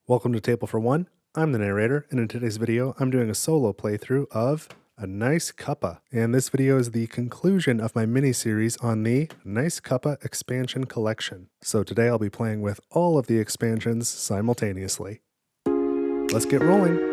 Welcome to Table for One. I'm the narrator, and in today's video, I'm doing a solo playthrough of A Nice Cuppa. And this video is the conclusion of my mini-series on the Nice Cuppa expansion collection. So today I'll be playing with all of the expansions simultaneously. Let's get rolling.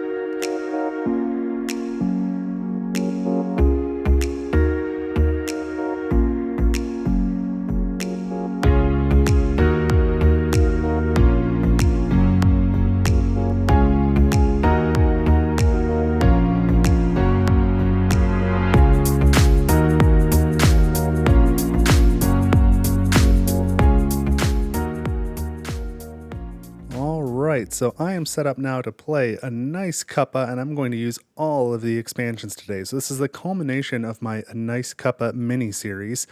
So I am set up now to play A Nice Cuppa, and I'm going to use all of the expansions today. So this is the culmination of my A Nice Cuppa mini-series.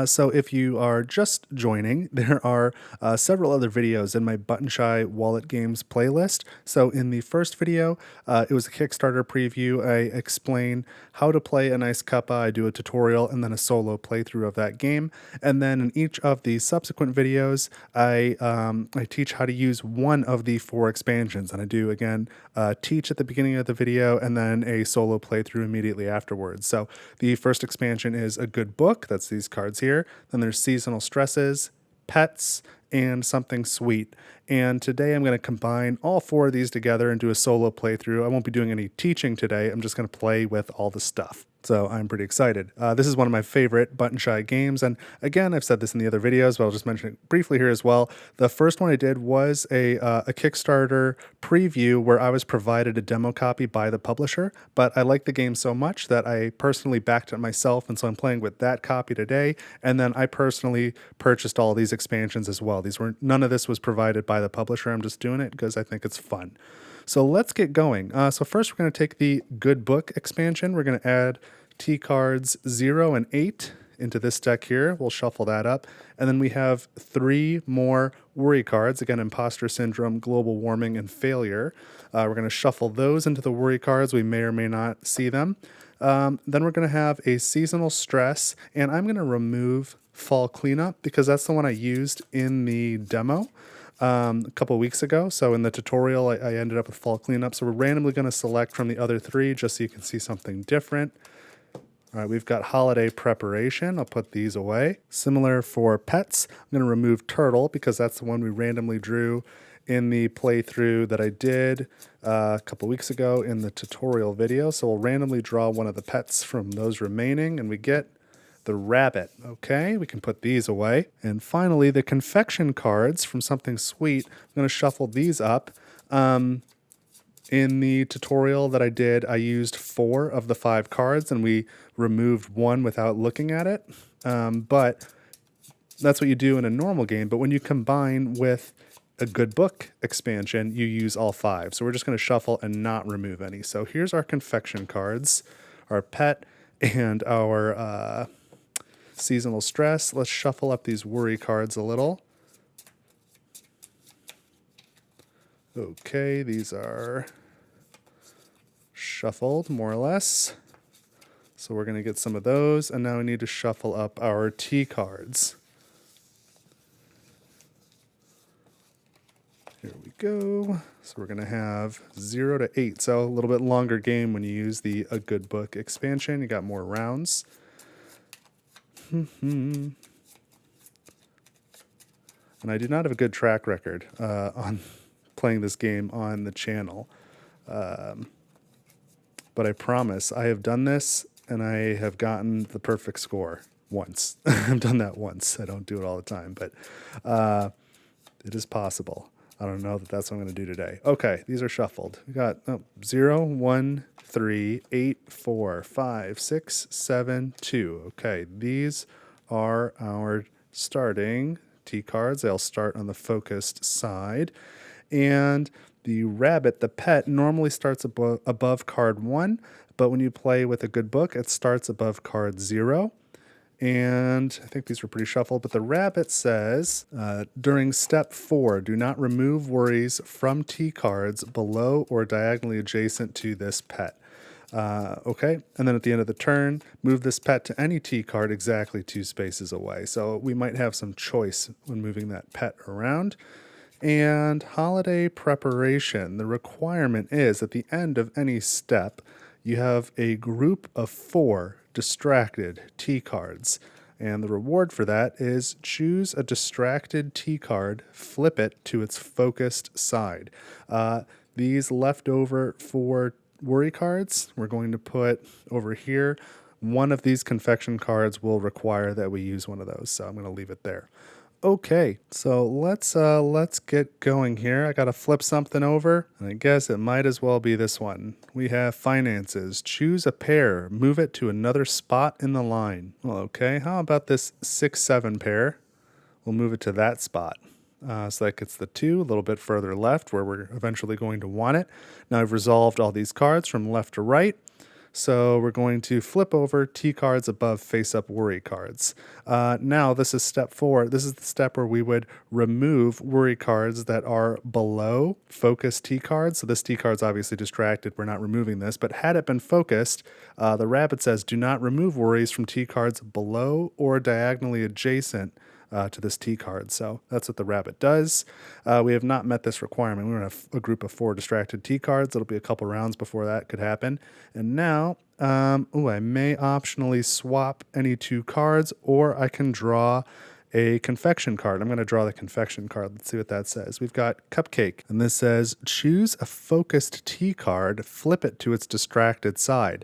So if you are just joining, there are several other videos in my Button Shy Wallet Games playlist. So in the first video, it was a Kickstarter preview. I explain how to play A Nice Cuppa. I do a tutorial and then a solo playthrough of that game. And then in each of the subsequent videos, I teach how to use one of the 4 expansions, and I do again teach at the beginning of the video and then a solo playthrough immediately afterwards. So the first expansion is A Good Book, that's these cards here. Then there's Seasonal Stresses, Pets, and Something Sweet. And today I'm going to combine all 4 of these together and do a solo playthrough. I won't be doing any teaching today. I'm just going to play with all the stuff. So I'm pretty excited. This is one of my favorite Button Shy games. And again, I've said this in the other videos, but I'll just mention it briefly here as well. The first one I did was a Kickstarter preview where I was provided a demo copy by the publisher, but I liked the game so much that I personally backed it myself. And so I'm playing with that copy today. And then I personally purchased all these expansions as well. None of this was provided by the publisher. I'm just doing it because I think it's fun. So let's get going. So first we're going to take the Good Book expansion. We're going to add T cards 0 and 8 into this deck here. We'll shuffle that up. And then we have 3 more worry cards. Again, Imposter Syndrome, Global Warming, and Failure. We're going to shuffle those into the worry cards. We may or may not see them. Then we're going to have a Seasonal Stress, and I'm going to remove Fall Cleanup because that's the one I used in the demo a couple weeks ago. So in the tutorial, I ended up with Fall Cleanup. So we're randomly going to select from the other 3 just so you can see something different. All right, we've got Holiday Preparation. I'll put these away. Similar for Pets, I'm going to remove Turtle because that's the one we randomly drew in the playthrough that I did a couple weeks ago in the tutorial video. So we'll randomly draw one of the pets from those remaining, and we get the rabbit. Okay, we can put these away. And finally, the confection cards from Something Sweet. I'm going to shuffle these up. In the tutorial that I did, I used 4 of the 5 cards, and we removed 1 without looking at it. But that's what you do in a normal game. But when you combine with a Good Book expansion, you use all 5. So we're just going to shuffle and not remove any. So here's our confection cards, our pet, and our Seasonal Stress. Let's shuffle up these worry cards a little. Okay, these are shuffled more or less. So we're going to get some of those, and now we need to shuffle up our T cards. Here we go. So we're going to have 0 to 8. So a little bit longer game when you use the A Good Book expansion. You got more rounds. And I do not have a good track record on playing this game on the channel. But I promise I have done this and I have gotten the perfect score once. I've done that once. I don't do it all the time, but it is possible. I don't know that that's what I'm going to do today. Okay, these are shuffled. We got 0, 1, 3, 8, 4, 5, 6, 7, 2. Okay, these are our starting T cards. They'll start on the focused side. And the rabbit, the pet, normally starts above card 1, but when you play with A Good Book, it starts above card 0. And I think these were pretty shuffled, but the rabbit says, during step 4, do not remove worries from T cards below or diagonally adjacent to this pet. Okay, and then at the end of the turn, move this pet to any T card exactly 2 spaces away. So we might have some choice when moving that pet around. And holiday preparation, the requirement is at the end of any step, you have a group of 4 distracted T cards. And the reward for that is choose a distracted T card, flip it to its focused side. These leftover 4 worry cards, we're going to put over here. One of these confection cards will require that we use one of those, so I'm going to leave it there. Okay, so let's get going here. I gotta flip something over, and I guess it might as well be this one. We have finances. Choose a pair. Move it to another spot in the line. Well, okay. How about this 6-7 pair? We'll move it to that spot. So that gets the 2 a little bit further left, where we're eventually going to want it. Now I've resolved all these cards from left to right. So we're going to flip over T cards above face-up worry cards. Now this is step 4. This is the step where we would remove worry cards that are below focused T cards. So this T card's obviously distracted. We're not removing this. But had it been focused, the rabbit says do not remove worries from T cards below or diagonally adjacent to this T card. So that's what the rabbit does. We have not met this requirement. We're going to have a group of 4 distracted T cards. It'll be a couple rounds before that could happen. And now, I may optionally swap any 2 cards, or I can draw a confection card. I'm going to draw the confection card. Let's see what that says. We've got Cupcake, and this says choose a focused T card, flip it to its distracted side.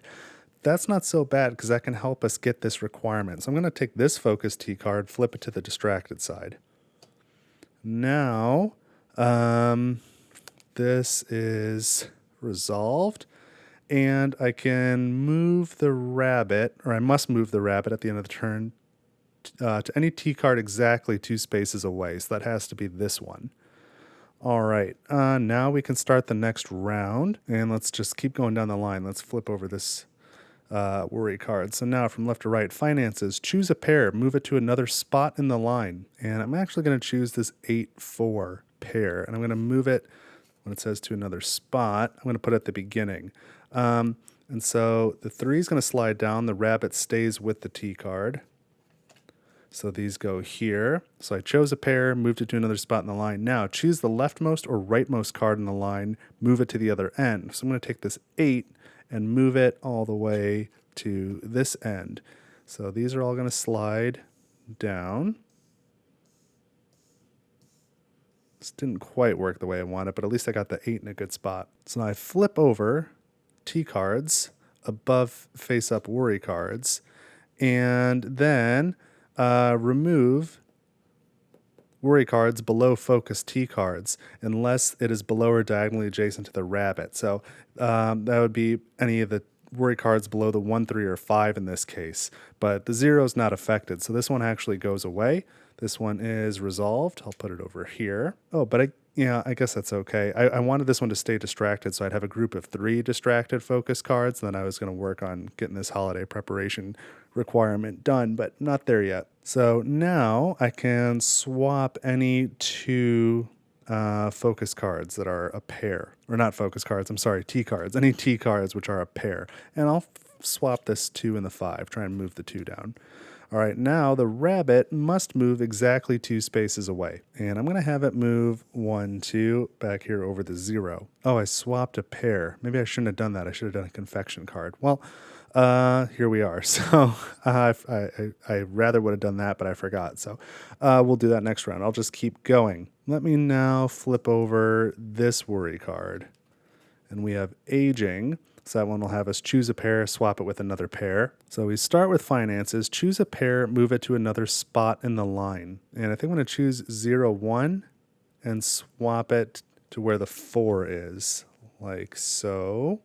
That's not so bad because that can help us get this requirement. So I'm going to take this focus T card, flip it to the distracted side. Now, this is resolved, and I can move the rabbit, or I must move the rabbit at the end of the turn to any T card exactly 2 spaces away. So that has to be this one. All right, now we can start the next round, and let's just keep going down the line. Let's flip over this worry card. So now from left to right, finances, choose a pair, move it to another spot in the line. And I'm actually going to choose this 8-4 pair, and I'm going to move it when it says to another spot. I'm going to put it at the beginning. And so the 3 is going to slide down. The rabbit stays with the T card. So these go here. So I chose a pair, moved it to another spot in the line. Now choose the leftmost or rightmost card in the line, move it to the other end. So I'm going to take this 8 and move it all the way to this end. So these are all going to slide down. This didn't quite work the way I wanted, but at least I got the 8 in a good spot. So now I flip over T cards above face-up worry cards, and then remove worry cards below focus T cards unless it is below or diagonally adjacent to the rabbit. So that would be any of the worry cards below the 1, 3, or 5 in this case. But the 0 is not affected, so this one actually goes away. This one is resolved. I'll put it over here. Oh, but I guess that's okay. I wanted this one to stay distracted, so I'd have a group of 3 distracted focus cards, and then I was going to work on getting this holiday preparation requirement done, but not there yet. So now I can swap any 2 focus cards that are a pair. Or not focus cards, I'm sorry, T cards. Any T cards which are a pair. And I'll swap this 2 and the 5, try and move the 2 down. All right, now the rabbit must move exactly 2 spaces away. And I'm going to have it move 1, 2 back here over the 0. Oh, I swapped a pair. Maybe I shouldn't have done that. I should have done a confection card. Well, here we are. So I rather would have done that, but I forgot. So we'll do that next round. I'll just keep going. Let me now flip over this worry card. And we have aging. So that one will have us choose a pair, swap it with another pair. So we start with finances, choose a pair, move it to another spot in the line. And I think I'm going to choose 0, 1 and swap it to where the 4 is, like so.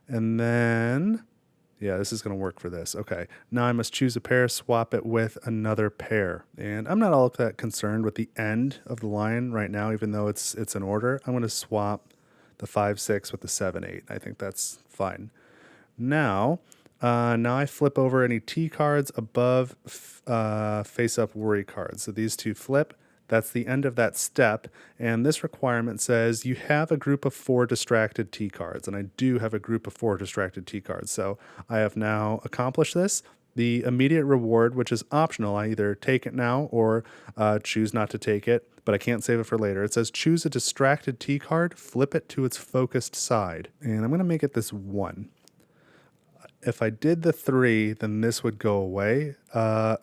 And then, yeah, this is going to work for this. Okay, now I must choose a pair, swap it with another pair. And I'm not all that concerned with the end of the line right now, even though it's in order. I'm going to swap the 5, 6 with the 7, 8. I think that's fine. Now I flip over any T cards above face-up worry cards. So these 2 flip. That's the end of that step. And this requirement says you have a group of 4 distracted T cards. And I do have a group of 4 distracted T cards. So I have now accomplished this. the immediate reward, which is optional. I either take it now or choose not to take it, but I can't save it for later. It says choose a distracted T card, flip it to its focused side. And I'm going to make it this 1. If I did the 3, then this would go away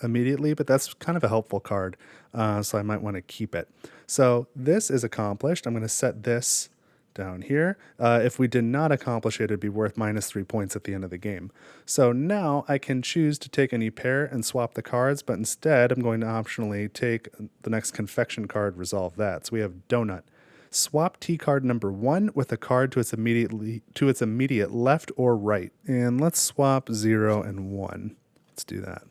immediately, but that's kind of a helpful card, so I might want to keep it. So this is accomplished. I'm going to set this down here. If we did not accomplish it, it'd be worth -3 points at the end of the game. So now I can choose to take any pair and swap the cards, but instead I'm going to optionally take the next confection card, resolve that. So we have Donut. Swap T card number 1 with a card to its immediate left or right. And let's swap 0 and 1. Let's do that.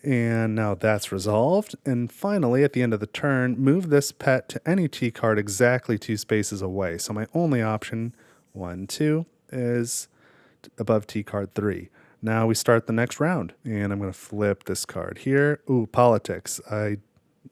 And now that's resolved. And finally, at the end of the turn, move this pet to any T card exactly 2 spaces away. So my only option, 1, 2, is above T card 3. Now we start the next round. And I'm going to flip this card here. Ooh, politics.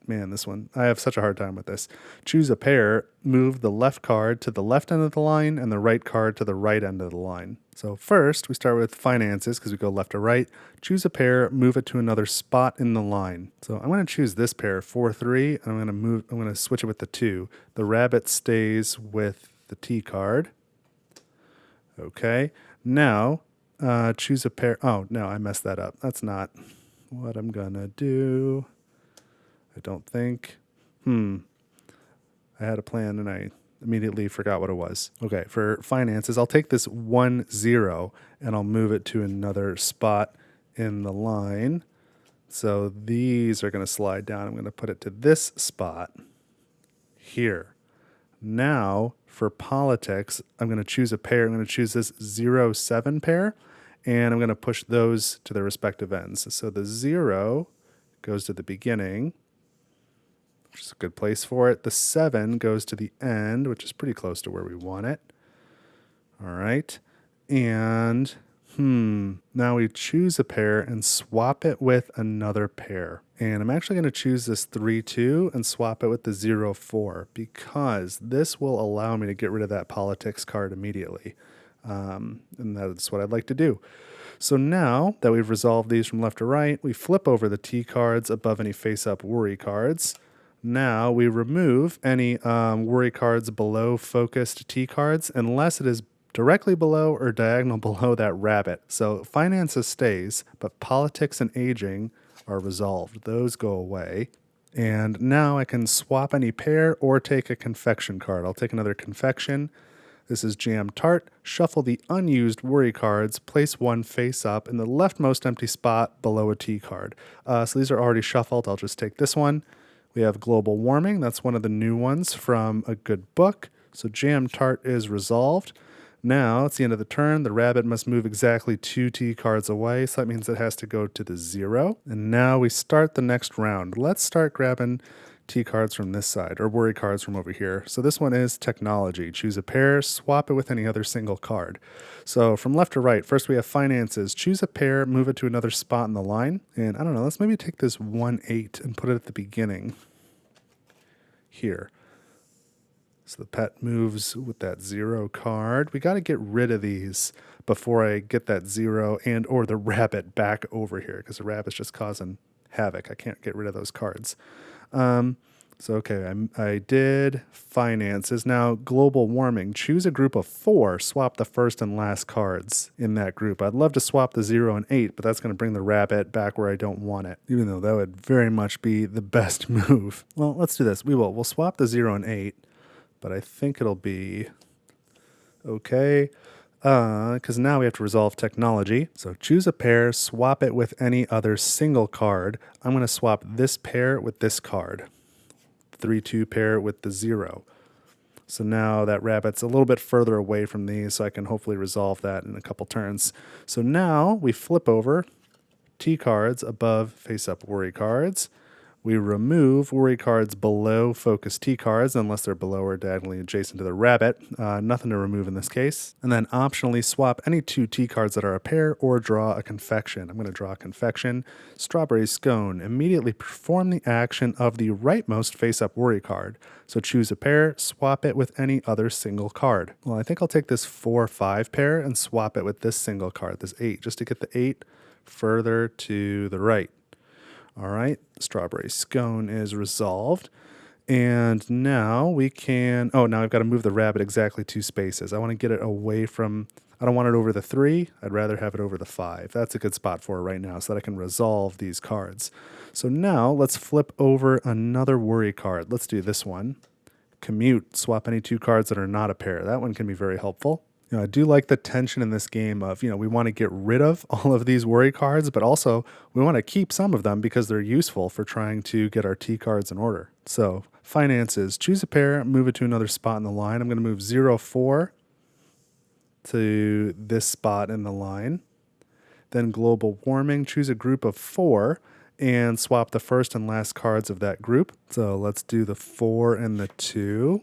Man, this one, I have such a hard time with this. Choose a pair, move the left card to the left end of the line and the right card to the right end of the line. So first, we start with finances because we go left to right. Choose a pair, move it to another spot in the line. So I'm going to choose this pair, 4, 3, and I'm going to switch it with the 2. The rabbit stays with the T card. Okay, now choose a pair. Oh, no, I messed that up. That's not what I'm going to do. I don't think. I had a plan and I immediately forgot what it was. Okay, for finances, I'll take this 1, 0 and I'll move it to another spot in the line. So these are going to slide down. I'm going to put it to this spot here. Now for politics, I'm going to choose a pair. I'm going to choose this 0, 7 pair and I'm going to push those to their respective ends. So the 0 goes to the beginning, which is a good place for it. The 7 goes to the end, which is pretty close to where we want it. All right. And now we choose a pair and swap it with another pair. And I'm actually going to choose this 3, 2 and swap it with the 0, 4 because this will allow me to get rid of that politics card immediately. And that's what I'd like to do. So now that we've resolved these from left to right, we flip over the T cards above any face-up worry cards. Now we remove any worry cards below focused T cards unless it is directly below or diagonal below that rabbit. So finances stays, but politics and aging are resolved. Those go away. And now I can swap any pair or take a confection card. I'll take another confection. This is Jam Tart. Shuffle the unused worry cards. Place 1 face up in the leftmost empty spot below a T card. So these are already shuffled. I'll just take this one. We have global warming. That's one of the new ones from a good book. So Jam Tart is resolved. Now it's the end of the turn. The rabbit must move exactly 2 T cards away. So that means it has to go to the 0. And now we start the next round. Let's start grabbing T cards from this side or worry cards from over here. So this one is technology. Choose a pair, swap it with any other single card. So from left to right, first we have finances. Choose a pair, move it to another spot in the line. And I don't know, let's maybe take this 1, 8 and put it at the beginning here. So the pet moves with that 0 card. We got to get rid of these before I get that 0 and or the rabbit back over here because the rabbit's just causing havoc. I can't get rid of those cards. So, okay, I did finances. Now, global warming. Choose a group of 4. Swap the first and last cards in that group. I'd love to swap the 0 and 8, but that's going to bring the rabbit back where I don't want it, even though that would very much be the best move. Well, let's do this. We'll swap the 0 and 8, but I think it'll be okay. Because now we have to resolve technology. So choose a pair, swap it with any other single card. I'm going to swap this pair with this card. 3, 2 pair with the 0. So now that rabbit's a little bit further away from these, so I can hopefully resolve that in a couple turns. So now we flip over T cards above face-up worry cards. We remove worry cards below focus T cards, unless they're below or diagonally adjacent to the rabbit. Nothing to remove in this case. And then optionally swap any 2 T cards that are a pair or draw a confection. I'm going to draw a confection. Strawberry scone. Immediately perform the action of the rightmost face-up worry card. So choose a pair, swap it with any other single card. Well, I think I'll take this 4-5 pair and swap it with this single card, this 8, just to get the 8 further to the right. All right, strawberry scone is resolved. And now we can, now I've got to move the rabbit exactly 2 spaces. I want to get it away from, I don't want it over the 3. I'd rather have it over the 5. That's a good spot for it right now so that I can resolve these cards. So now let's flip over another worry card. Let's do this one. Commute, swap any 2 cards that are not a pair. That one can be very helpful. I do like the tension in this game of, we want to get rid of all of these worry cards, but also we want to keep some of them because they're useful for trying to get our T cards in order. So finances, choose a pair, move it to another spot in the line. I'm going to move 0-4 to this spot in the line. Then global warming, choose a group of 4 and swap the first and last cards of that group. So let's do the 4 and the 2.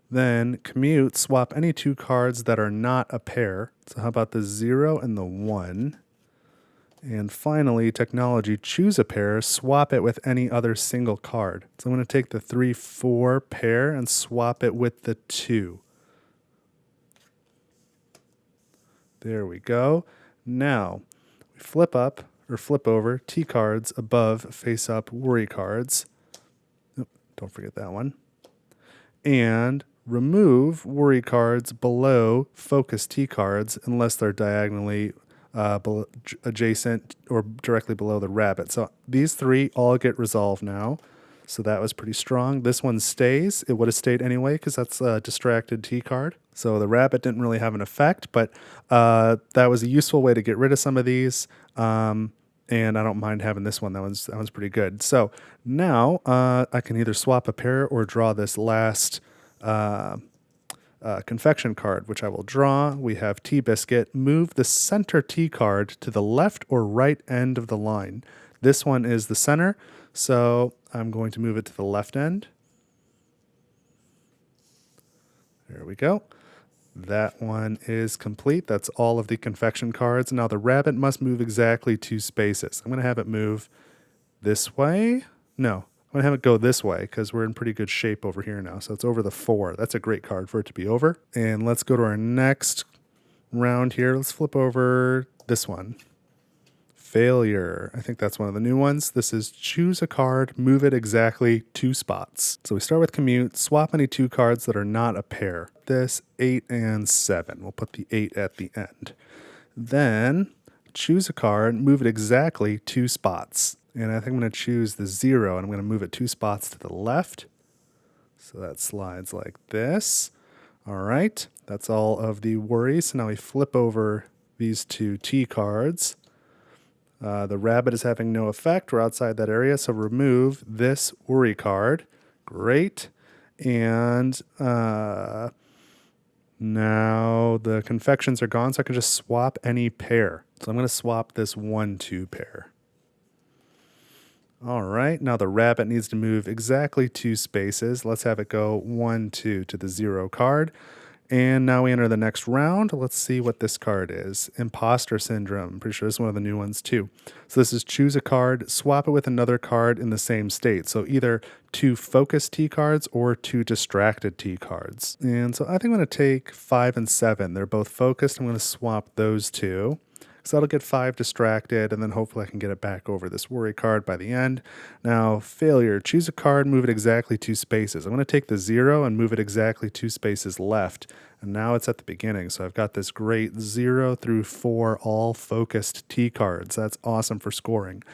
Then commute, swap any 2 cards that are not a pair. So how about the 0 and the 1? And finally, technology, choose a pair, swap it with any other single card. So I'm going to take the 3-4 pair and swap it with the 2. There we go. Now, we flip over T cards above face-up worry cards. Don't forget that one. And remove worry cards below focus T cards unless they're diagonally adjacent or directly below the rabbit. So these 3 all get resolved now. So that was pretty strong. This one stays. It would have stayed anyway because that's a distracted T card. So the rabbit didn't really have an effect, but that was a useful way to get rid of some of these. And I don't mind having this one. That one's pretty good. So now I can either swap a pair or draw this last confection card, which I will draw. We have Tea Biscuit. Move the center T card to the left or right end of the line. This one is the center, so I'm going to move it to the left end. There we go. That one is complete. That's all of the confection cards. Now the rabbit must move exactly 2 spaces. I'm going to have it move this way. No, I'm going to have it go this way because we're in pretty good shape over here now. So it's over the 4. That's a great card for it to be over. And let's go to our next round here. Let's flip over this one. Failure. I think that's one of the new ones. This is choose a card, move it exactly 2 spots. So we start with commute, swap any 2 cards that are not a pair. This 8 and 7. We'll put the 8 at the end. Then choose a card, move it exactly 2 spots. And I think I'm going to choose the 0 and I'm going to move it 2 spots to the left. So that slides like this. All right. That's all of the worries. So now we flip over these 2 T cards. The rabbit is having no effect. We're outside that area, so remove this worry card. Great. And now the confections are gone, so I can just swap any pair. So I'm going to swap this 1-2 pair. All right, now the rabbit needs to move exactly 2 spaces. Let's have it go 1-2 to the 0 card. And now we enter the next round. Let's see what this card is. Imposter Syndrome. I'm pretty sure this is one of the new ones too. So this is choose a card, swap it with another card in the same state. So either 2 focused T cards or 2 distracted T cards. And so I think I'm going to take 5 and 7. They're both focused. I'm going to swap those 2. So that'll get 5 distracted, and then hopefully I can get it back over this worry card by the end. Now, failure. Choose a card, move it exactly 2 spaces. I'm going to take the 0 and move it exactly 2 spaces left. And now it's at the beginning. So I've got this great 0 through 4 all focused T cards. That's awesome for scoring.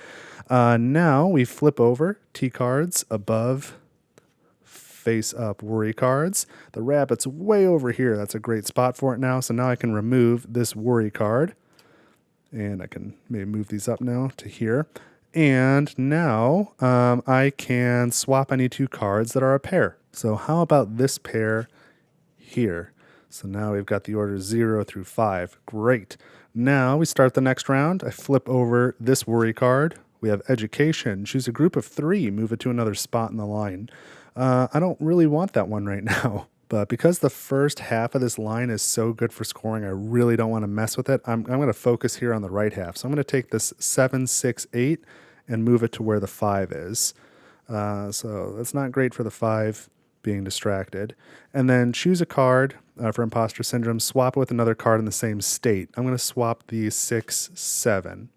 Now we flip over T cards above face up worry cards. The rabbit's way over here. That's a great spot for it now. So now I can remove this worry card. And I can maybe move these up now to here. And now I can swap any 2 cards that are a pair. So how about this pair here? So now we've got the order 0 through 5. Great. Now we start the next round. I flip over this worry card. We have education. Choose a group of 3, move it to another spot in the line. I don't really want that one right now. But because the first half of this line is so good for scoring, I really don't want to mess with it. I'm going to focus here on the right half. So I'm going to take this 7, 6, 8 and move it to where the 5 is. So that's not great for the 5 being distracted. And then choose a card for imposter syndrome, swap it with another card in the same state. I'm going to swap the 6, 7.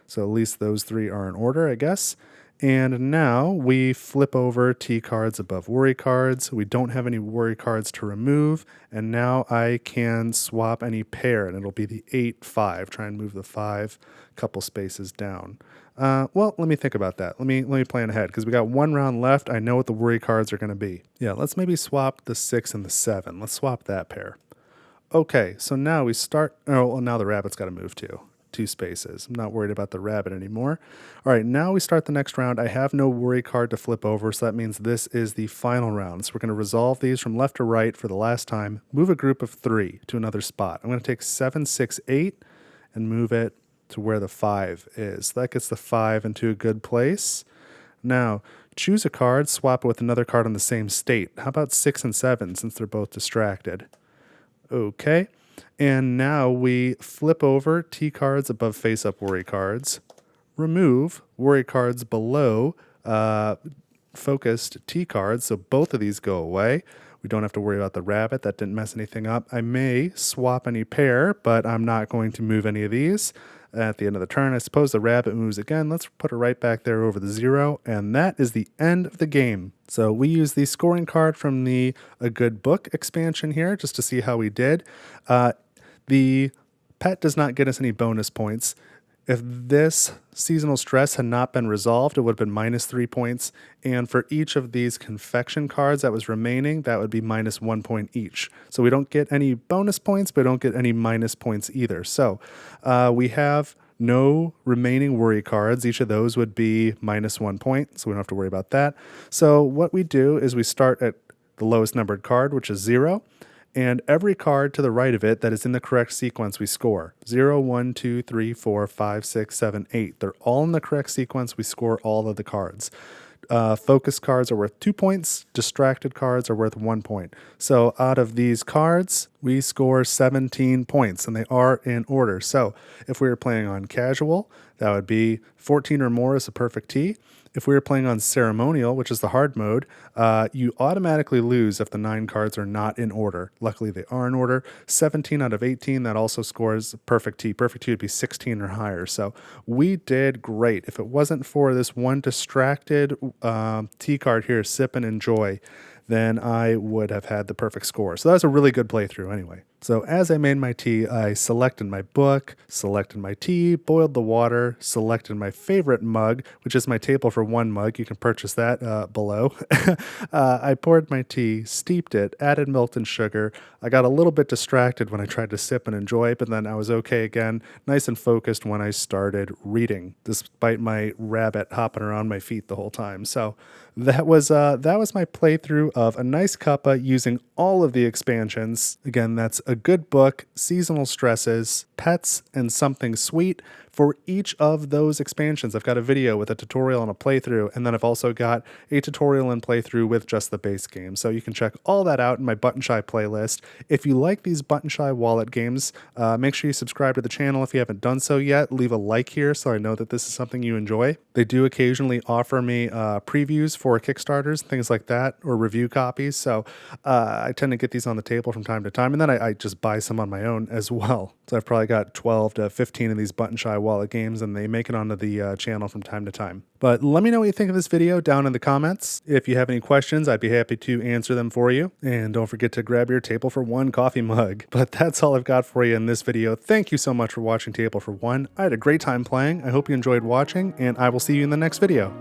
So at least those 3 are in order, I guess. And now we flip over T cards above worry cards. We don't have any worry cards to remove. And now I can swap any pair, and it'll be the 8, 5. Try and move the 5 a couple spaces down. Well, let me think about that. Let me plan ahead, because we got 1 round left. I know what the worry cards are going to be. Yeah, let's maybe swap the 6 and the 7. Let's swap that pair. Okay, so now we start. Oh, well, now the rabbit's got to move too. 2 spaces. I'm not worried about the rabbit anymore. All right, now we start the next round. I have no worry card to flip over, so that means this is the final round. So we're going to resolve these from left to right for the last time. Move a group of 3 to another spot. I'm going to take 7, 6, 8 and move it to where the 5 is. That gets the 5 into a good place. Now, choose a card, swap it with another card in the same state. How about 6 and 7, since they're both distracted? Okay. And now we flip over T cards above face-up worry cards, remove worry cards below focused T cards, so both of these go away. We don't have to worry about the rabbit. That didn't mess anything up. I may swap any pair, but I'm not going to move any of these. At the end of the turn, I suppose the rabbit moves again. Let's put it right back there over the 0, and that is the end of the game. So we use the scoring card from the A Good Book expansion here just to see how we did. The pet does not get us any bonus points. If this seasonal stress had not been resolved, it would have been -3 points. And for each of these confection cards that was remaining, that would be -1 point each. So we don't get any bonus points, but we don't get any minus points either. So we have no remaining worry cards. Each of those would be -1 point, so we don't have to worry about that. So what we do is we start at the lowest numbered card, which is 0. And every card to the right of it that is in the correct sequence we score. 0, 1, 2, 3, 4, 5, 6, 7, 8. They're all in the correct sequence. We score all of the cards. Focus cards are worth 2 points. Distracted cards are worth 1 point. So out of these cards, we score 17 points, and they are in order. So if we were playing on casual, that would be 14 or more is a perfect T. If we were playing on ceremonial, which is the hard mode, you automatically lose if the 9 cards are not in order. Luckily, they are in order. 17 out of 18, that also scores perfect T. Perfect T would be 16 or higher. So we did great. If it wasn't for this one distracted T card here, Sip and Enjoy, then I would have had the perfect score. So that was a really good playthrough anyway. So as I made my tea, I selected my book, selected my tea, boiled the water, selected my favorite mug, which is my table for 1 mug. You can purchase that below. I poured my tea, steeped it, added milk and sugar. I got a little bit distracted when I tried to sip and enjoy, but then I was okay again, nice and focused when I started reading, despite my rabbit hopping around my feet the whole time. So that was my playthrough of A Nice Cuppa using all of the expansions. Again, that's A Good Book, Seasonal Stresses, Pets, and Something Sweet. For each of those expansions, I've got a video with a tutorial and a playthrough, and then I've also got a tutorial and playthrough with just the base game. So you can check all that out in my Button Shy playlist. If you like these Button Shy wallet games, make sure you subscribe to the channel if you haven't done so yet. Leave a like here so I know that this is something you enjoy. They do occasionally offer me previews for Kickstarters, things like that, or review copies. So I tend to get these on the table from time to time, and then I just buy some on my own as well. So I've probably got 12 to 15 of these Button Shy wallet games, and they make it onto the channel from time to time. But let me know what you think of this video down in the comments. If you have any questions, I'd be happy to answer them for you. And don't forget to grab your Table for One coffee mug. But that's all I've got for you in this video. Thank you so much for watching Table for One. I had a great time playing. I hope you enjoyed watching, and I will see you in the next video.